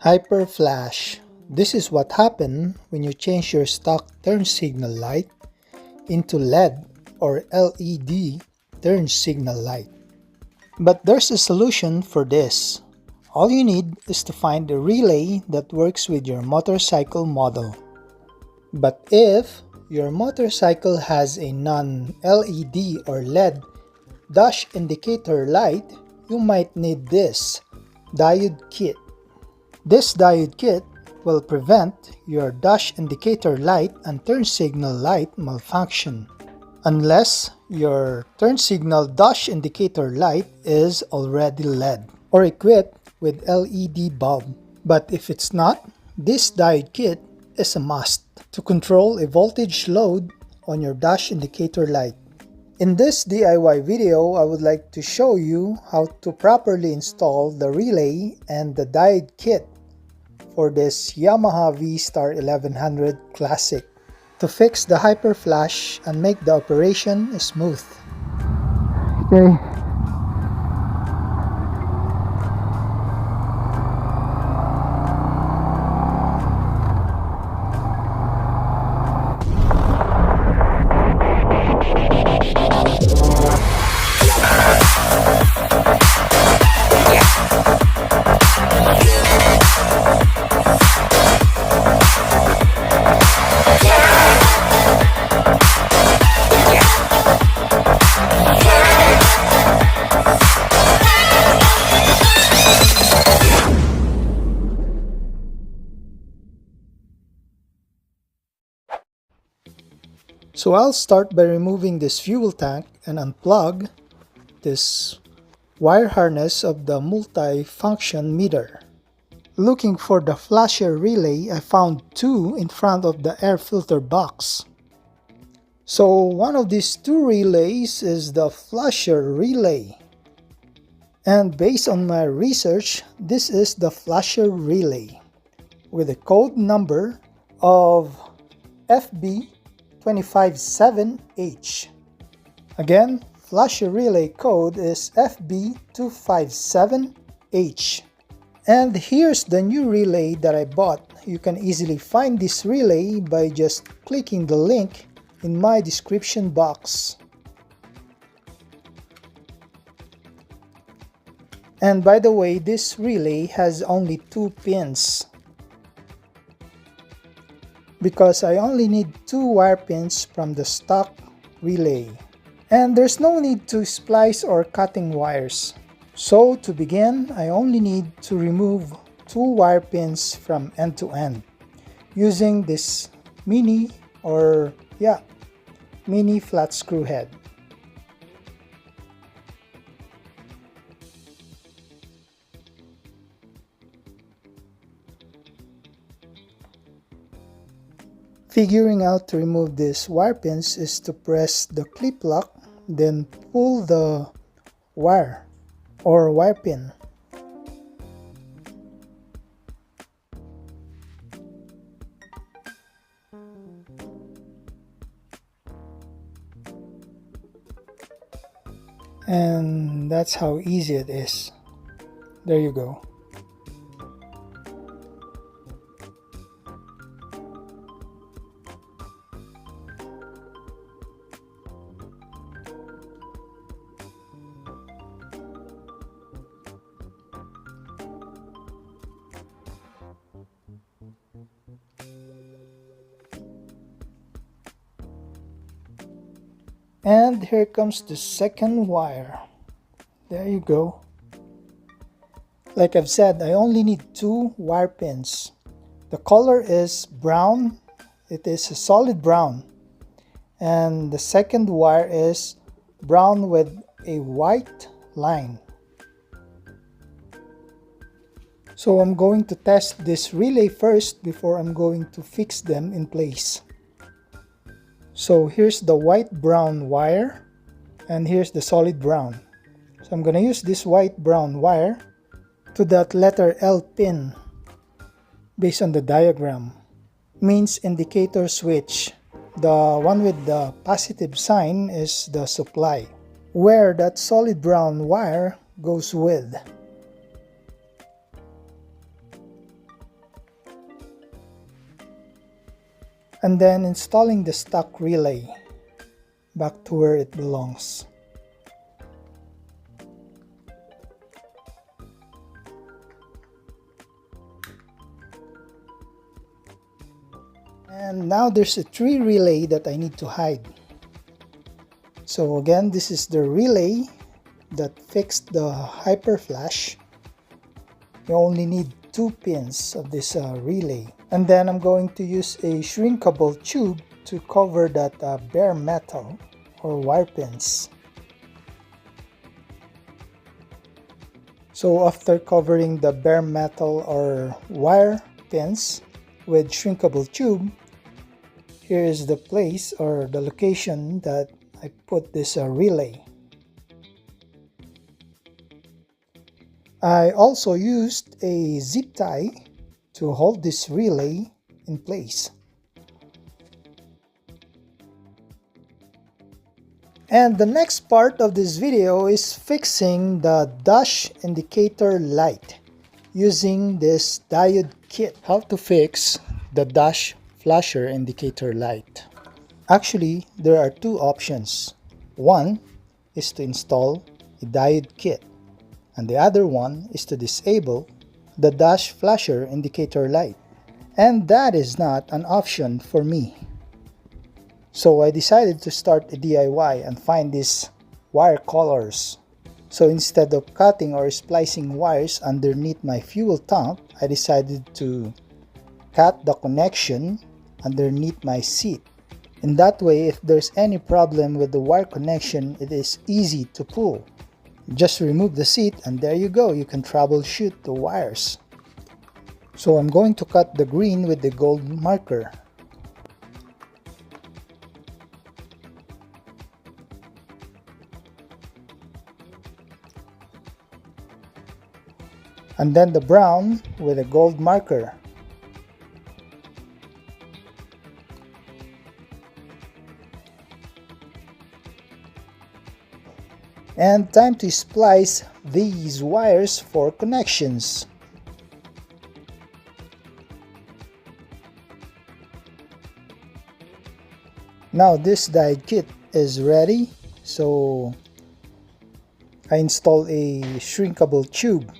Hyperflash. This is what happens when you change your stock turn signal light into LED or LED turn signal light. But there's a solution for this. All you need is to find a relay that works with your motorcycle model. But if your motorcycle has a non-LED or LED dash indicator light, you might need this diode kit. This diode kit will prevent your dash indicator light and turn signal light malfunction, unless your turn signal dash indicator light is already LED or equipped with LED bulb. But if it's not, this diode kit is a must to control a voltage load on your dash indicator light. In this DIY video, I would like to show you how to properly install the relay and the diode kit for this Yamaha V-Star 1100 Classic to fix the hyperflash and make the operation smooth. Okay. So I'll start by removing this fuel tank and unplug this wire harness of the multi-function meter. Looking for the flasher relay, I found two in front of the air filter box. So one of these two relays is the flasher relay. And based on my research, this is the flasher relay with a code number of FB257H. Again, flasher relay code is FB257H. And here's the new relay that I bought. You can easily find this relay by just clicking the link in my description box. And by the way, this relay has only 2 pins, because I only need 2 wire pins from the stock relay. And there's no need to splice or cutting wires. So to begin, I only need to remove 2 wire pins from end to end using this mini flat screw head. Figuring out to remove these wire pins is to press the clip lock, then pull the wire or wire pin. And that's how easy it is. There you go. And here comes the second wire. There you go. Like I've said, I only need 2 wire pins. The color is brown. It is a solid brown. And the second wire is brown with a white line. So I'm going to test this relay first before I'm going to fix them in place. So here's the white brown wire and here's the solid brown. So I'm gonna use this white brown wire to that letter L pin based on the diagram. Means indicator switch. The one with the positive sign is the supply, where that solid brown wire goes with. and then installing the stock relay back to where it belongs. And now there's a tree relay that I need to hide. So again, this is the relay that fixed the hyperflash. You only need 2 pins of this relay. And then I'm going to use a shrinkable tube to cover that bare metal or wire pins. So after covering the bare metal or wire pins with shrinkable tube, here is the place or the location that I put this relay. I also used a zip tie to hold this relay in place. And the next part of this video is fixing the dash indicator light using this diode kit. How to fix the dash flasher indicator light. Actually, there are 2 options. One is to install a diode kit, and the other one is to disable the dash flasher indicator light. And that is not an option for me. So I decided to start a DIY and find these wire collars. So instead of cutting or splicing wires underneath my fuel tank, I decided to cut the connection underneath my seat. In that way, if there's any problem with the wire connection, it is easy to pull. Just remove the seat and there you go, you can troubleshoot the wires. So I'm going to cut the green with the gold marker. And then the brown with a gold marker. And time to splice these wires for connections. Now this diode kit is ready, so I install a shrinkable tube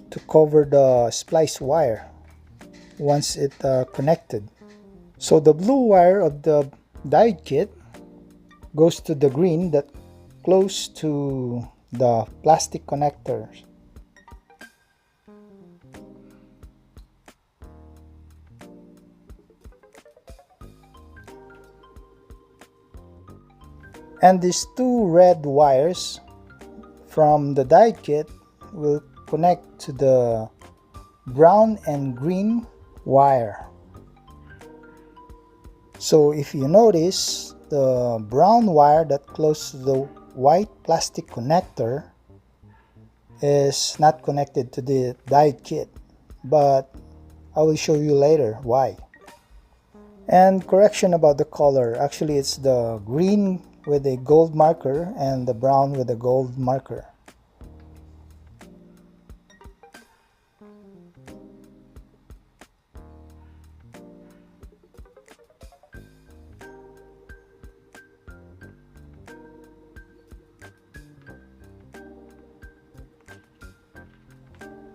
to cover the splice wire once it connected. So the blue wire of the diode kit goes to the green that close to the plastic connectors. And these 2 red wires from the diode kit will connect to the brown and green wire. So if you notice, the brown wire that close to the white plastic connector is not connected to the diode kit, but I will show you later why. And correction about the color, actually it's the green with a gold marker and the brown with a gold marker.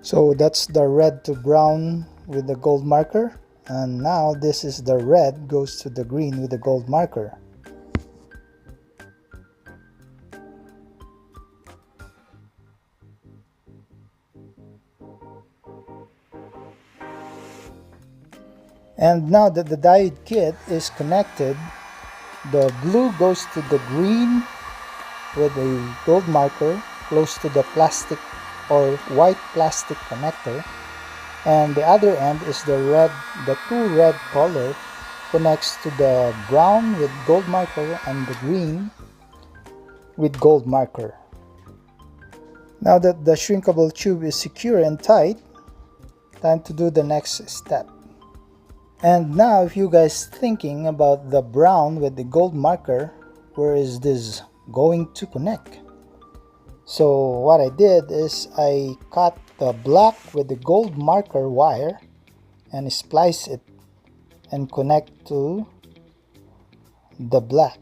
So that's the red to brown with the gold marker, and now this is the red goes to the green with the gold marker. And now that the diode kit is connected, the blue goes to the green with a gold marker close to the plastic or white plastic connector, and the other end is the red, the 2 red color connects to the brown with gold marker and the green with gold marker. Now that the shrinkable tube is secure and tight, time to do the next step. And now if you guys thinking about the brown with the gold marker, where is this going to connect? So what I did is I cut the black with the gold marker wire and splice it and connect to the black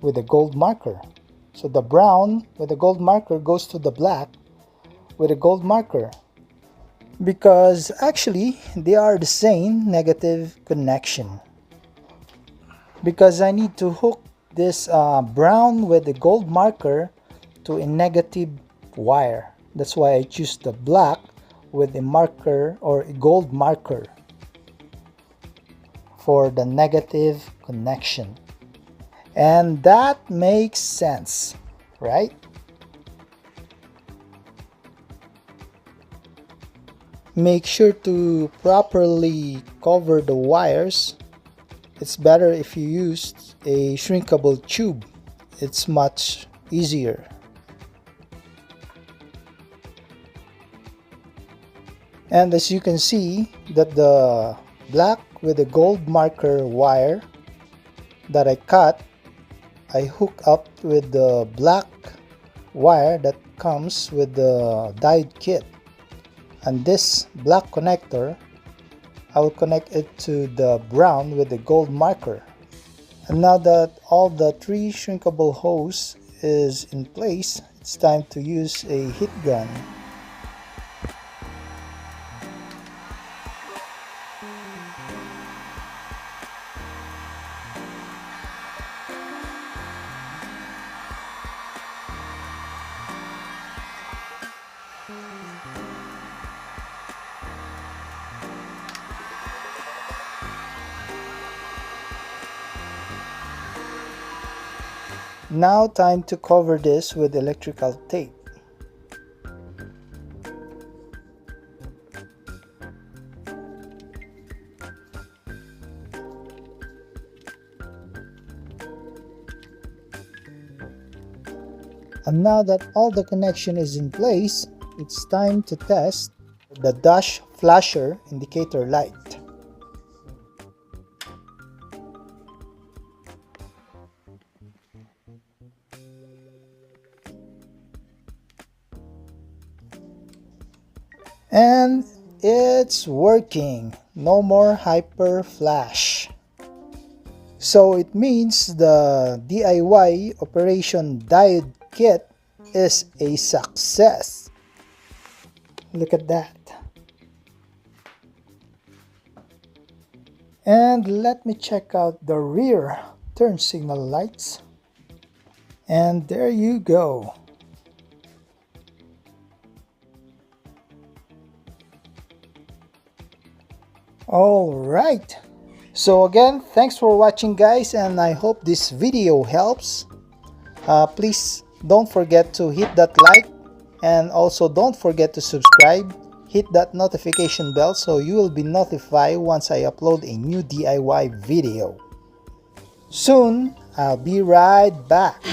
with the gold marker. So the brown with the gold marker goes to the black with a gold marker, because actually they are the same negative connection. Because I need to hook this brown with the gold marker to a negative wire. That's why I choose the black with a marker or a gold marker for the negative connection. And that makes sense, right? Make sure to properly cover the wires. It's better if you use a shrinkable tube. It's much easier. And as you can see that the black with the gold marker wire that I cut, I hook up with the black wire that comes with the diode kit. And this black connector, I will connect it to the brown with the gold marker. And now that all the 3 shrinkable hose is in place, it's time to use a heat gun. Now time to cover this with electrical tape. And now that all the connection is in place, it's time to test the dash flasher indicator light. And it's working. No more hyper flash. So it means the DIY operation diode kit is a success. Look at that. And let me check out the rear turn signal lights. And there you go. Alright, so again, thanks for watching guys, and I hope this video helps. Please don't forget to hit that like, and also don't forget to subscribe. Hit that notification bell so you will be notified once I upload a new DIY video. Soon, I'll be right back.